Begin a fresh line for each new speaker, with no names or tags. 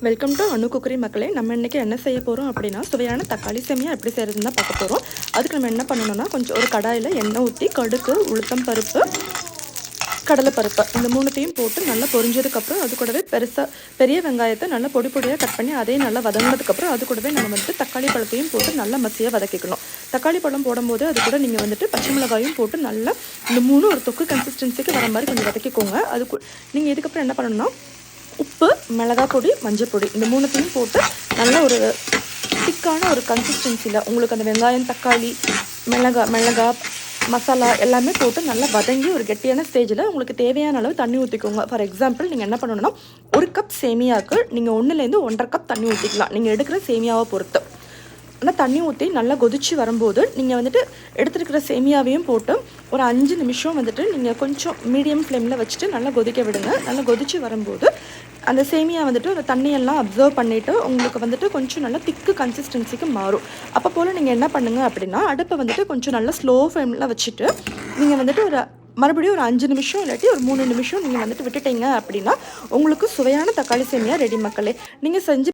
Welcome to Anu cookery மக்களே. நம்ம இன்றைக்கி என்ன செய்ய போகிறோம் அப்படின்னா, சுவையான தக்காளி சேமியா எப்படி செய்கிறதுன்னு தான் பார்க்க போகிறோம். அதுக்கு நம்ம என்ன பண்ணணும்னா, கொஞ்சம் ஒரு கடாயில் எண்ணெய் ஊற்றி கடுகு, உளுத்தம் பருப்பு, கடலைப்பருப்பு இந்த மூணுத்தையும் போட்டு நல்லா பொரிஞ்சதுக்கப்புறம் அது கூடவே பெரிய வெங்காயத்தை நல்லா பொடி பொடியாக கட் பண்ணி அதையும் நல்லா வதங்கினதுக்கப்புறம் அது கூடவே நம்ம வந்துட்டு தக்காளி பழத்தையும் போட்டு நல்லா மசியாக வதக்கிக்கணும். தக்காளி பழம் போடும்போது அது கூட நீங்கள் வந்துட்டு பச்சை மிளகாயும் போட்டு நல்லா இந்த மூணு ஒரு தொக்கு கன்சிஸ்டன்சிக்கு வர மாதிரி கொஞ்சம் வதக்கிக்கோங்க. அதுக்கு நீங்கள் இதுக்கப்புறம் என்ன பண்ணணும்னா, உப்பு, மிளகாய் பொடி, மஞ்சள் பொடி இந்த மூணுத்தையும் போட்டு நல்ல ஒரு திக்கான ஒரு கன்சிஸ்டன்சியில் உங்களுக்கு அந்த வெங்காயம், தக்காளி, மிளகாய் மசாலா எல்லாமே போட்டு நல்லா வதங்கி ஒரு கெட்டியான ஸ்டேஜில் உங்களுக்கு தேவையான அளவு தண்ணி ஊற்றிக்கோங்க. ஃபார் எக்ஸாம்பிள் நீங்கள் என்ன பண்ணணும்னா, ஒரு கப் சேமியாவுக்கு நீங்கள் 1லேருந்து 1.5 கப் தண்ணி ஊற்றிக்கலாம், நீங்கள் எடுக்கிற சேமியாவை பொறுத்து. ஆனால் தண்ணி ஊற்றி நல்லா கொதிச்சு வரும்போது நீங்கள் வந்துட்டு எடுத்துருக்கிற சேமியாவையும் போட்டு ஒரு 5 நிமிஷம் வந்துட்டு நீங்கள் கொஞ்சம் மீடியம் ஃப்ளேமில் வச்சுட்டு நல்லா கொதிக்க விடுங்க. நல்லா கொதிச்சு வரும்போது அந்த சேமியா வந்துட்டு ஒரு தண்ணியெல்லாம் அப்சர்வ் பண்ணிவிட்டு உங்களுக்கு வந்துட்டு கொஞ்சம் நல்லா திக்கு கன்சிஸ்டன்சிக்கு மாறும். அப்போ போல் நீங்கள் என்ன பண்ணுங்கள் அப்படின்னா, அடுப்பை வந்துட்டு கொஞ்சம் நல்லா ஸ்லோ ஃப்ளேமில் வச்சுட்டு நீங்கள் வந்துட்டு மறுபடியும் ஒரு 5 நிமிஷம் இல்லாட்டி ஒரு 3 நிமிஷம் நீங்கள் வந்துட்டு விட்டுட்டீங்க அப்படின்னா உங்களுக்கு சுவையான தக்காளி சேமியா ரெடி மக்களே. நீங்கள் செஞ்சு